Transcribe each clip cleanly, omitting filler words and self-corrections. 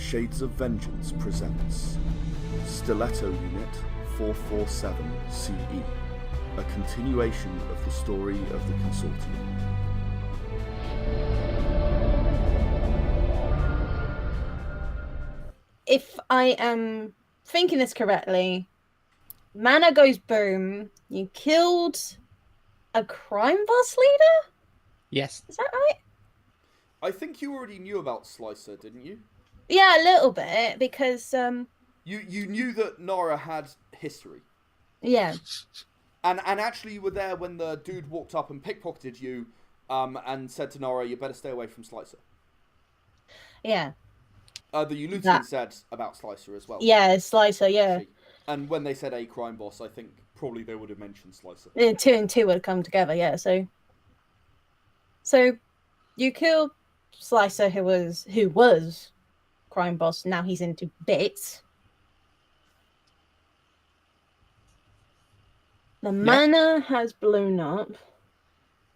Shades of Vengeance presents Stiletto Unit 447 CE, a continuation of the story of the Consortium. If I am thinking this correctly, mana goes boom. You killed a crime boss leader? Yes. Is that right? I think you already knew about Slicer, didn't you? Yeah, a little bit, because You knew that Nara had history. yeah. And actually you were there when the dude walked up and pickpocketed you and said to Nara, you better stay away from Slicer. Yeah. The Ulutian said about Slicer as well. Yeah, Slicer, yeah. And when they said a crime boss, I think probably they would have mentioned Slicer. 2 and 2 would come together, yeah. So you killed Slicer, who was crime boss. Now he's into bits. The mana has blown up.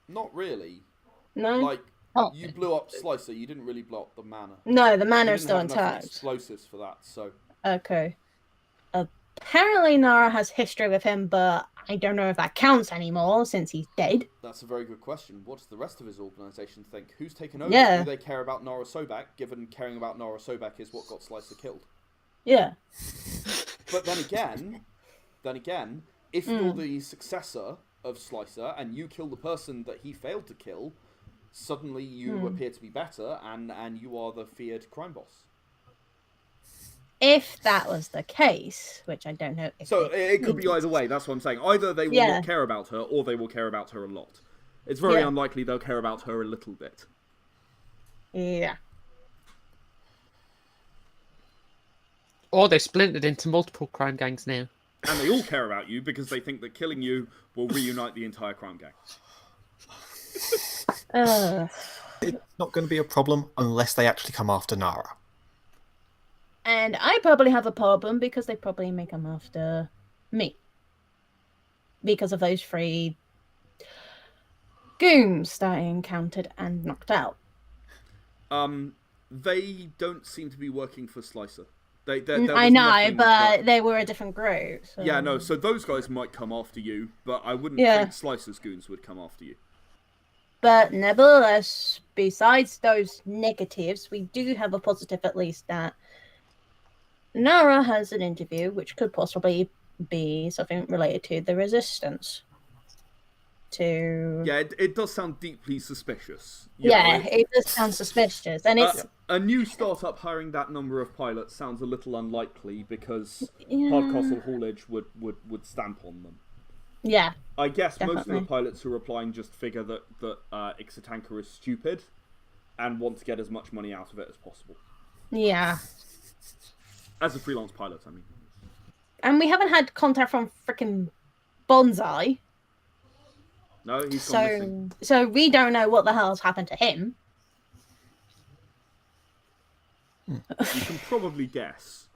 Not really. No? Like, you blew up Slicer, you didn't really blow up the mana. No, the mana you is still didn't have enough intact. explosives for that, so... Okay. Apparently Nara has history with him, but I don't know if that counts anymore since he's dead. That's a very good question. What does the rest of his organisation think? Who's taken over? Yeah. Do they care about Nara Sobek, given caring about Nara Sobek is what got Slicer killed? Yeah. But then again, if you're the successor of Slicer and you kill the person that he failed to kill, suddenly you appear to be better and you are the feared crime boss. If that was the case, which I don't know. So it could be either way, that's what I'm saying. Either they will not care about her, or they will care about her a lot. It's very unlikely they'll care about her a little bit. Yeah. Or they've splintered into multiple crime gangs now. And they all care about you because they think that killing you will reunite the entire crime gang. It's not going to be a problem unless they actually come after Nara. And I probably have a problem because they probably may come after me. Because of those 3 goons that I encountered and knocked out. They don't seem to be working for Slicer. I know, but they were a different group. So... Yeah, no, so those guys might come after you, but I wouldn't think Slicer's goons would come after you. But nevertheless, besides those negatives, we do have a positive at least that Nara has an interview, which could possibly be something related to the resistance. Yeah, it does sound deeply suspicious. It does sound suspicious, and it's a new startup hiring that number of pilots sounds a little unlikely because Hardcastle haulage would stamp on them. Yeah, I guess definitely. Most of the pilots who are applying just figure that Ixatanka is stupid and want to get as much money out of it as possible. Yeah. As a freelance pilot, I mean. And we haven't had contact from frickin' Bonsai. No, he's gone missing. So we don't know what the hell's happened to him. You can probably guess.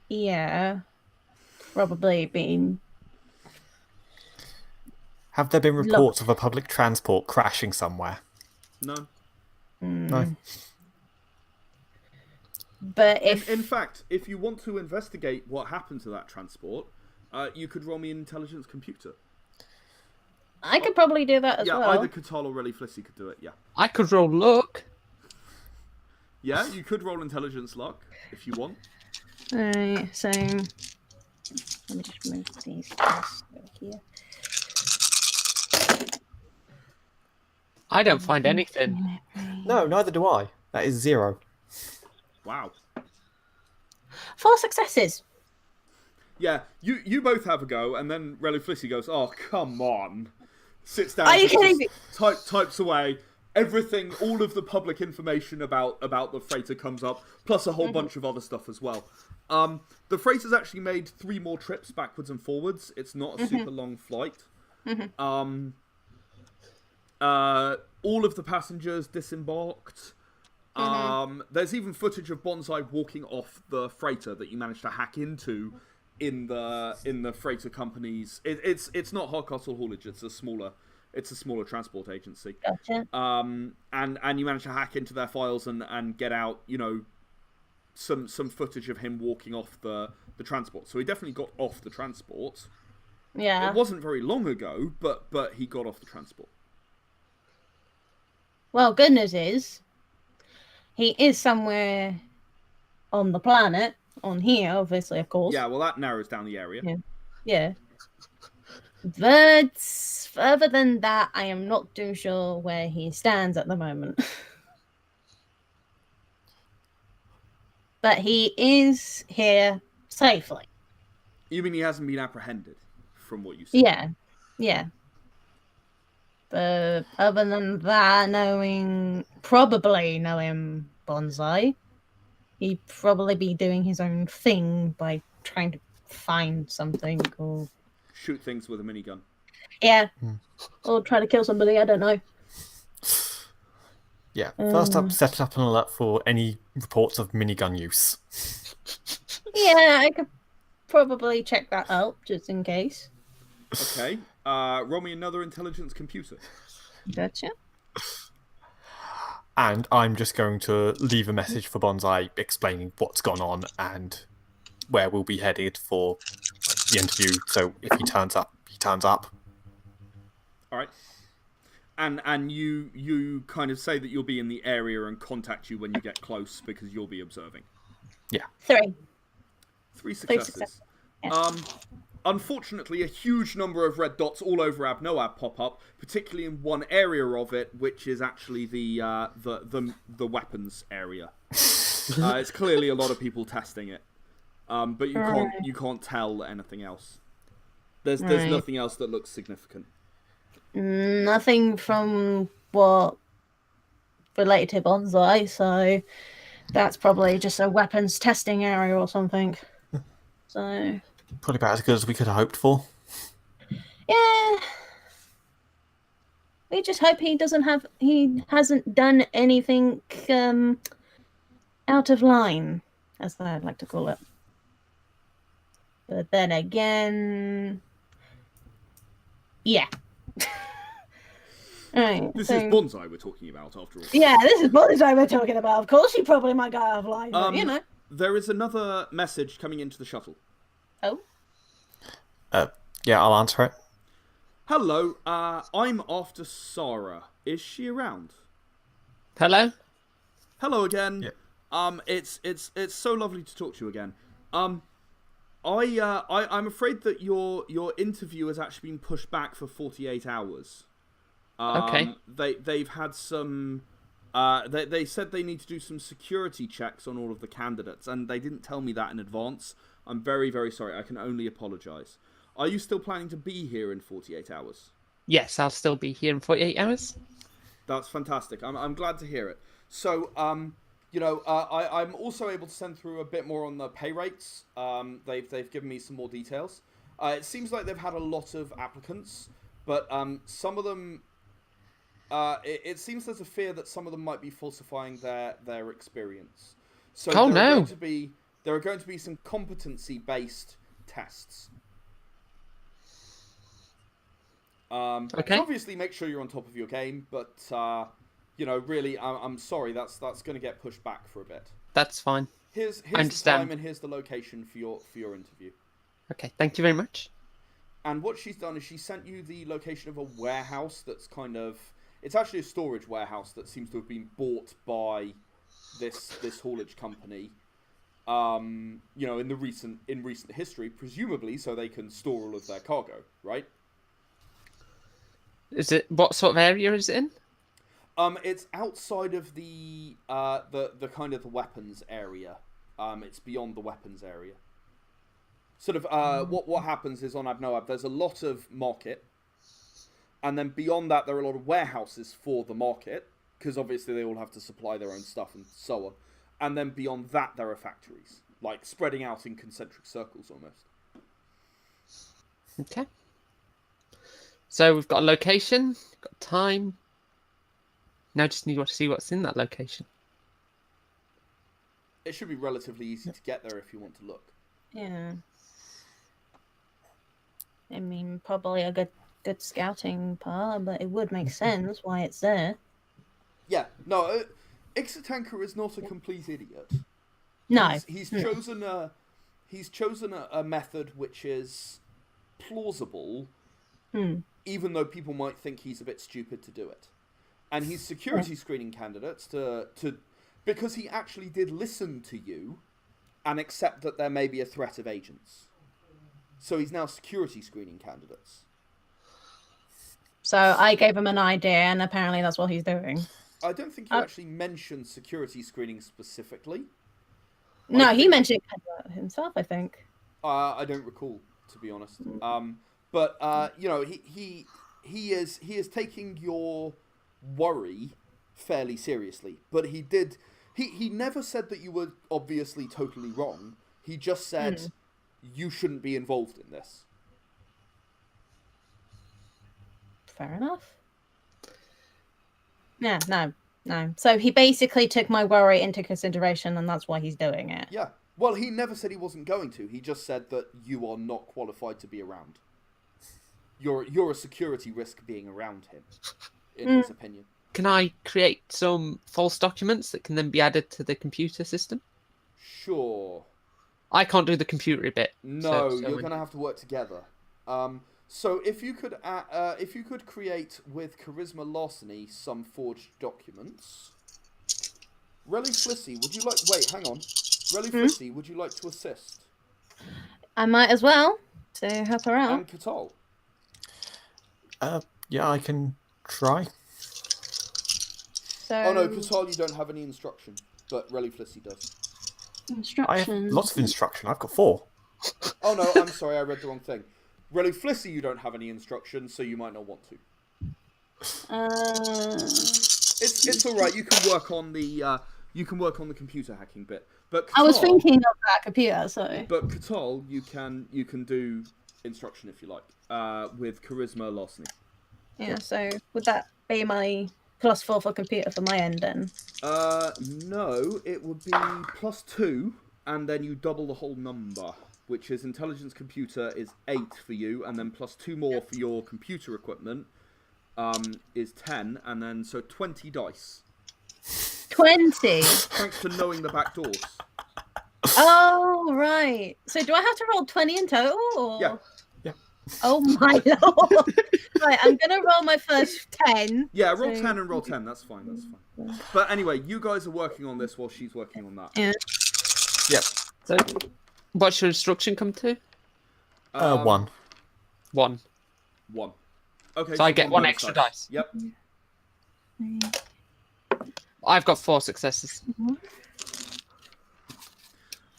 Yeah. Probably been... Have there been reports of a public transport crashing somewhere? No. No. But in fact, if you want to investigate what happened to that transport, you could roll me an intelligence computer. I could probably do that as well. Yeah, either Katana or Reluflissy could do it, yeah. I could roll luck. Yeah, you could roll intelligence luck, if you want. Alright, so... Let me just move these guys over here. I don't find anything. No, neither do I. That is 0. Wow. 4 successes. Yeah, you both have a go, and then Reluflissy goes, oh, come on. Sits down, Are you kidding me? Types away. Everything, all of the public information about the freighter comes up, plus a whole bunch of other stuff as well. The freighter's actually made 3 more trips backwards and forwards. It's not a super long flight. All of the passengers disembarked. There's even footage of Bonsai walking off the freighter that you managed to hack into in the freighter companies. It's not Hardcastle haulage. It's a smaller transport agency. Gotcha. And you manage to hack into their files and get out, some footage of him walking off the transport. So he definitely got off the transport. Yeah. It wasn't very long ago, but he got off the transport. Well, good news is, he is somewhere on the planet, on here, obviously, of course. Yeah, well, that narrows down the area. Yeah. But further than that, I am not too sure where he stands at the moment. But he is here safely. You mean he hasn't been apprehended, from what you said? Yeah. But other than that, probably knowing Bonsai, he'd probably be doing his own thing by trying to find something or... Shoot things with a minigun. Yeah. Or try to kill somebody, I don't know. Yeah, first up, set up an alert for any reports of minigun use. Yeah, I could probably check that out, just in case. Okay. Roll me another intelligence computer. Gotcha. And I'm just going to leave a message for Bonsai explaining what's gone on and where we'll be headed for the interview. So if he turns up, he turns up. All right. And you kind of say that you'll be in the area and contact you when you get close because you'll be observing. Yeah. 3. 3 successes. Yeah. Unfortunately, a huge number of red dots all over Abnoab pop up, particularly in one area of it, which is actually the weapons area. It's clearly a lot of people testing it, but you can't tell anything else. There's nothing else that looks significant. Nothing from what related to Bonsai, so that's probably just a weapons testing area or something. So Probably about as good as we could have hoped for. yeah, we just hope he hasn't done anything out of line, as I'd like to call it. But then again, yeah. Right, This is Bonsai we're talking about, after all. Yeah, this is Bonsai we're talking about. Of course, he probably might go out of line, but you know. There is another message coming into the shuttle. Oh? Yeah, I'll answer it. Hello, I'm after Sarah. Is she around? Hello? Hello again. Yeah. It's so lovely to talk to you again. I'm afraid that your interview has actually been pushed back for 48 hours. Okay. They've had some. They said they need to do some security checks on all of the candidates, and they didn't tell me that in advance. I'm very, very sorry. I can only apologise. Are you still planning to be here in 48 hours? Yes, I'll still be here in 48 hours. That's fantastic. I'm glad to hear it. So, I'm also able to send through a bit more on the pay rates. They've given me some more details. It seems like they've had a lot of applicants, but some of them. It seems there's a fear that some of them might be falsifying their experience. So there are going to be some competency-based tests. Okay. Obviously, make sure you're on top of your game, but really, I'm sorry. That's going to get pushed back for a bit. That's fine. Here's the time and here's the location for your interview. Okay, thank you very much. And what she's done is she sent you the location of a warehouse that's kind of... It's actually a storage warehouse that seems to have been bought by this haulage company, in recent history, presumably so they can store all of their cargo, right? What sort of area is it in? It's outside of the kind of the weapons area. It's beyond the weapons area. Sort of, what happens is on Abnoab, there's a lot of market, and then beyond that, there are a lot of warehouses for the market, because obviously they all have to supply their own stuff and so on. And then beyond that, there are factories, like spreading out in concentric circles almost. Okay. So we've got a location, got time. Now just need to see what's in that location. It should be relatively easy to get there if you want to look. Yeah. I mean, probably a good scouting part, but it would make sense why it's there. Yeah, no, Ixatanka is not a complete idiot. No. He's chosen a method which is plausible, even though people might think he's a bit stupid to do it. And he's security screening candidates to because he actually did listen to you and accept that there may be a threat of agents. So he's now security screening candidates. So I gave him an idea, and apparently that's what he's doing. I don't think you actually mentioned security screening specifically. No, he mentioned it himself, I think. I don't recall, to be honest. But you know, he is taking your worry fairly seriously. But he never said that you were obviously totally wrong. He just said you shouldn't be involved in this. Fair enough. Yeah, no. So he basically took my worry into consideration, and that's why he's doing it. Yeah. Well, he never said he wasn't going to. He just said that you are not qualified to be around. You're a security risk being around him, in his opinion. Can I create some false documents that can then be added to the computer system? Sure. I can't do the computer bit. No, you're going to have to work together. So if you could create with charisma larceny some forged documents. Reluflissy, would you like? Wait, hang on. Reluflissy, would you like to assist? I might as well to help her out. And Katal. Yeah, I can try. So Oh no, Katal, you don't have any instruction, but Reluflissy does. I have Instructions. lots of instruction. I've got 4. Oh no, I'm sorry, I read the wrong thing. Reluflissy, you don't have any instructions, so you might not want to. It's all right. You can work on the computer hacking bit. But Katal, I was thinking of that computer, so. But Katal, you can do instruction if you like with charisma larceny. Yeah. So would that be my +4 for computer for my end then? No, it would be +2, and then you double the whole number, which is intelligence computer is 8 for you, and then +2 more for your computer equipment is 10, and then so 20 dice. 20. Thanks to knowing the back doors. Oh right. So do I have to roll 20 in total? Or... Yeah. Oh my lord. Right, I'm gonna roll my first 10. Yeah, roll so... 10 and roll 10. That's fine. That's fine. But anyway, you guys are working on this while she's working on that. Yeah. Yep. So, what's your instruction come to? 1. 1. 1. Okay. So I get 1 bonus extra dice. Yep. I've got 4 successes.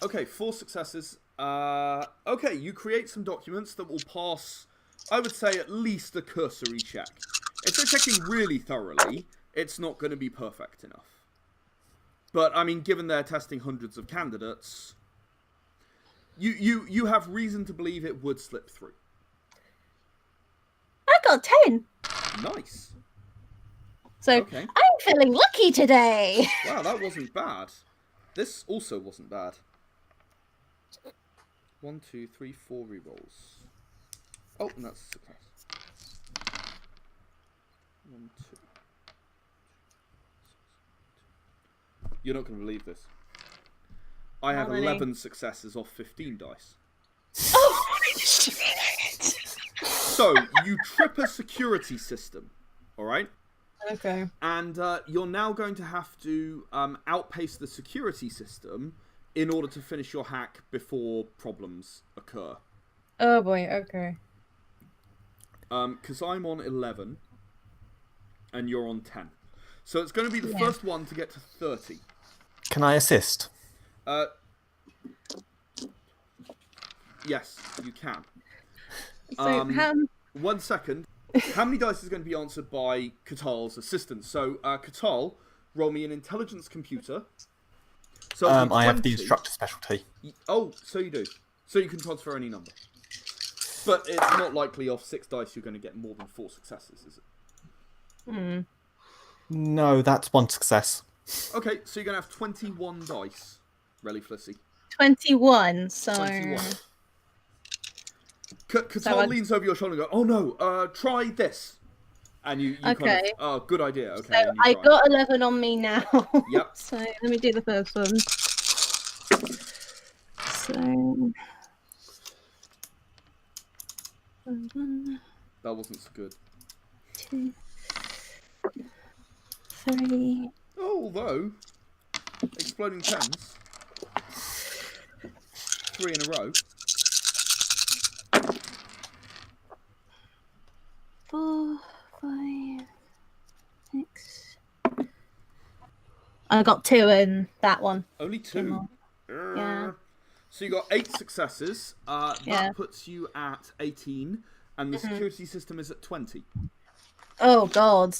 Okay, 4 successes. Okay, you create some documents that will pass, I would say, at least a cursory check. If they're checking really thoroughly, it's not going to be perfect enough. But, I mean, given they're testing hundreds of candidates, you have reason to believe it would slip through. I got 10. Nice. So Okay. I'm feeling lucky today. Wow, that wasn't bad. This also wasn't bad. 1, 2, 3, 4 rerolls. Oh, and that's a success. 1, 2. You're not going to believe this. I have 11 successes off 15 dice. Oh, So, you trip a security system, alright? okay. And you're now going to have to outpace the security system in order to finish your hack before problems occur. Oh boy, okay. Because I'm on 11, and you're on 10. So it's going to be the first one to get to 30. Can I assist? Yes, you can. So 1 second. How many dice is going to be answered by Katal's assistant? So, Katal, roll me an intelligence computer. So I have the instructor specialty. Oh, so you do. So you can transfer any number. But it's not likely off 6 dice you're going to get more than 4 successes, is it? No, that's 1 success. Okay, so you're going to have 21 dice, Reluflissy. 21, so... 21. Katal leans over your shoulder and goes, oh no, try this. And you kind of, oh, good idea. Okay. So I got 11 on me now. Yep. So let me do the first one. So 1, That wasn't so good. 2, 3. Although, exploding 10s. 3 in a row. 4, 5, 6. I got 2 in that one. Only 2. Yeah. So you got 8 successes. That Yeah. puts you at 18, and the security system is at 20. Oh god.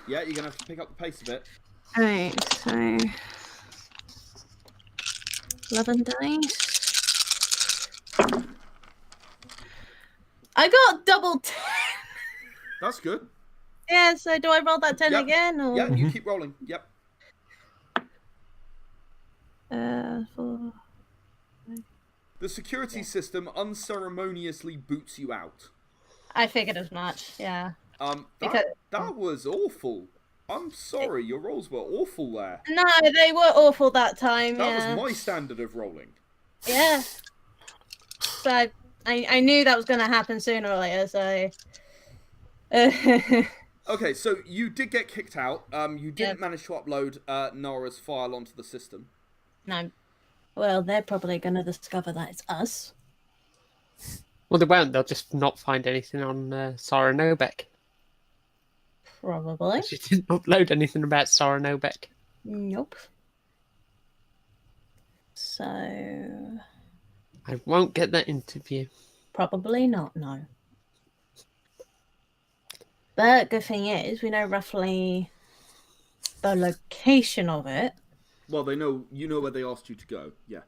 Yeah, you're gonna have to pick up the pace a bit. Alright, so 11 dice. I got double 10. That's good. Yeah, so do I roll that 10 Yep. again? Or... Yeah, you keep rolling. Yep. 4. The security system unceremoniously boots you out. I figured as much, yeah. That was awful. I'm sorry, your rolls were awful there. No, they were awful that time, That yeah. was my standard of rolling. Yeah. So I knew that was going to happen sooner or later, so... Okay, so you did get kicked out. You didn't manage to upload Nara's file onto the system. No. Well, they're probably going to discover that it's us. Well, they won't. They'll just not find anything on Sora Nobek. Probably. She didn't upload anything about Sora Nobek. Nope. So... I won't get that interview. Probably not, no. But good thing is, we know roughly the location of it. Well, you know where they asked you to go. Yeah.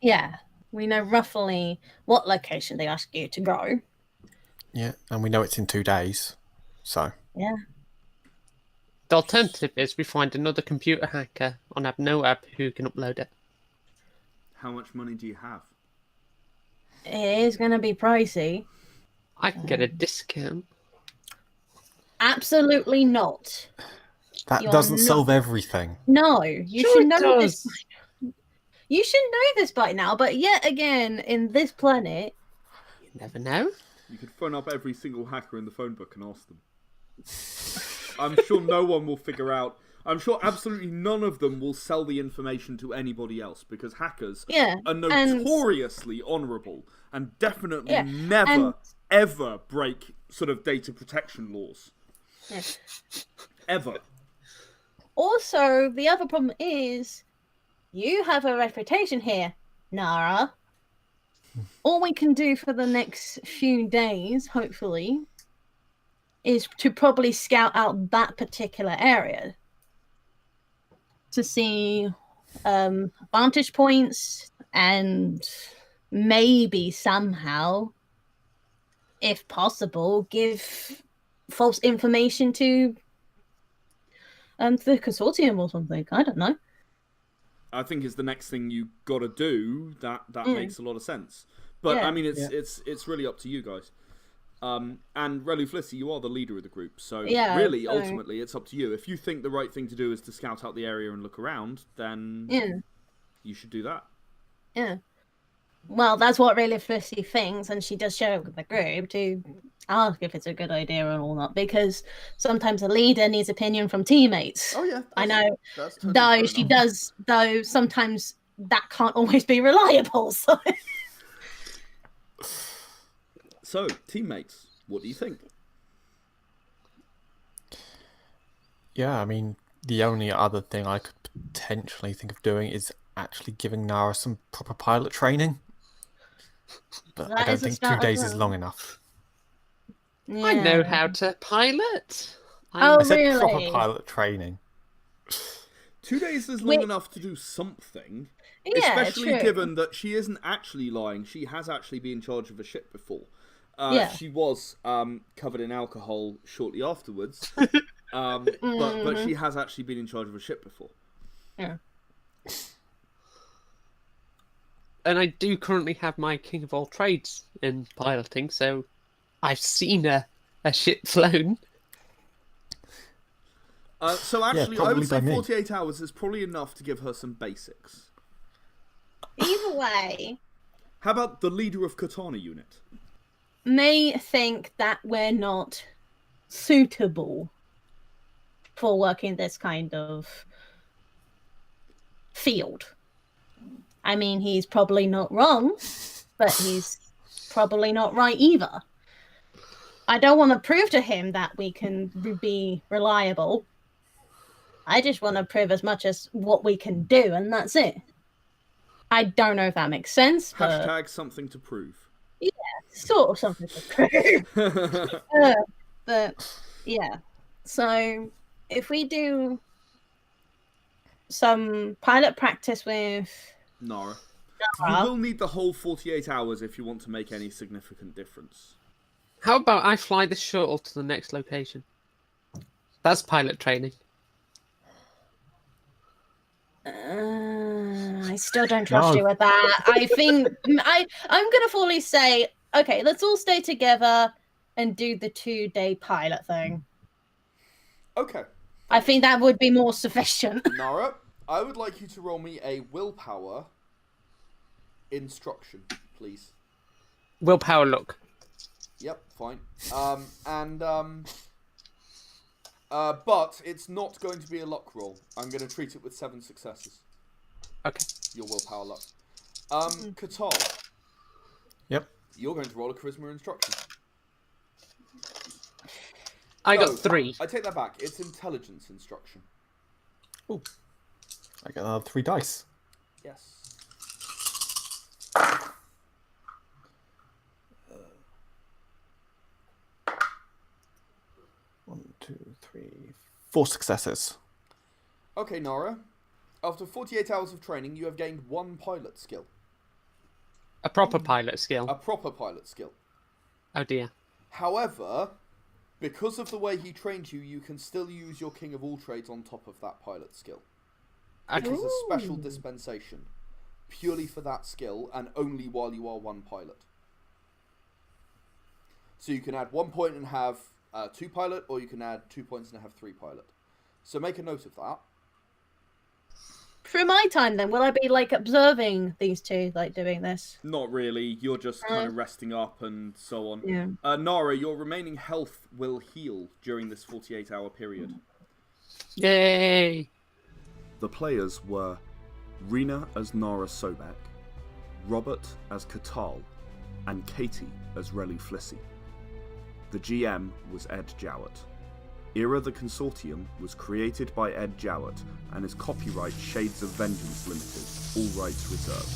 Yeah, we know roughly what location they asked you to go. Yeah, and we know it's in 2 days, so... Yeah. The alternative is we find another computer hacker on AbNoAb who can upload it. How much money do you have? It is going to be pricey. I can get a discount. Absolutely not. That You're doesn't not- solve everything. No, you Sure should it know this. does. You should know this by now, but yet again, in this planet, You never know. You could phone up every single hacker in the phone book and ask them. I'm sure no one will figure out. I'm sure absolutely none of them will sell the information to anybody else because hackers yeah, are notoriously honourable and definitely Yeah, never, and- ever break sort of data protection laws. yeah. Ever. Also, the other problem is, you have a reputation here, Nara. All we can do for the next few days, hopefully, is to probably scout out that particular area to see vantage points and maybe somehow, if possible, give false information to the consortium or something. I don't know. I think is the next thing you got to do. That makes a lot of sense. But Yeah. I mean, it's really up to you guys. And Reluflissy, you are the leader of the group, so Yeah, really, so- ultimately, it's up to you. If you think the right thing to do is to scout out the area and look around, then Yeah. you should do that. Yeah. Well, that's what Reluflissy thinks, and she does share it with the group to ask if it's a good idea or not, because sometimes a leader needs opinion from teammates. Oh yeah, I know, That's totally though fair she enough. does, though sometimes that can't always be reliable. So, So, teammates, what do you think? Yeah, I mean, the only other thing I could potentially think of doing is actually giving Nara some proper pilot training. But I That don't is a think start 2 as days is well. long enough. I know yeah. how to pilot. Oh, I said really? proper pilot training. 2 days is long Wait. enough to do something. Yeah, Especially true. given that she isn't actually lying. She has actually been in charge of a ship before. Yeah. She was covered in alcohol shortly afterwards. But she has actually been in charge of a ship before. Yeah. And I do currently have my King of all trades in piloting, so I've seen a ship flown. So actually, I probably would say by me. 48 hours is probably enough to give her some basics. Either way, How about the leader of Katana Unit? may think that we're not suitable for working this kind of field. I mean, he's probably not wrong, but he's probably not right either. I don't want to prove to him that we can be reliable. I just want to prove as much as what we can do, and that's it. I don't know if that makes sense, but Hashtag something to prove. sort of something to prove. But yeah, so if we do some pilot practice with Nara. Nara. You will need the whole 48 hours if you want to make any significant difference. How about I fly the shuttle to the next location? That's pilot training. I still don't trust you with that. I think I'm gonna fully say, okay, let's all stay together and do the 2-day pilot thing. Okay. I think that would be more sufficient. Nara, I would like you to roll me a willpower instruction, please. Willpower look. Yep, fine. But it's not going to be a luck roll. I'm going to treat it with 7 successes. Okay. Your willpower luck. Katal. Yep. You're going to roll a charisma instruction. I No, got 3. I take that back. It's intelligence instruction. Ooh. I got another 3 dice. Yes. One, two, three, 4 successes. Okay, Nara. After 48 hours of training, you have gained 1 pilot skill. A proper pilot skill. A proper pilot skill. Oh dear. However, because of the way he trained you, you can still use your King of All Trades on top of that pilot skill. It is a special dispensation, purely for that skill, and only while you are 1 pilot. So you can add 1 point and have 2 pilot, or you can add 2 points and have 3 pilot. So make a note of that. For my time, then, will I be like observing these two, like doing this? Not really. You're just kind of resting up and so on. Yeah. Nara, your remaining health will heal during this 48-hour period. Yay! The players were Rena as Nara Sobek, Robert as Katal, and Katie as Reluflissy. The GM was Ed Jowett. Era the Consortium was created by Ed Jowett and is copyright Shades of Vengeance Limited, all rights reserved.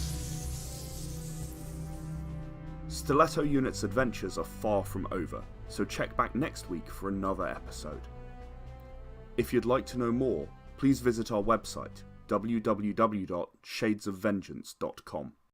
Stiletto Unit's adventures are far from over, so check back next week for another episode. If you'd like to know more, please visit our website, www.shadesofvengeance.com.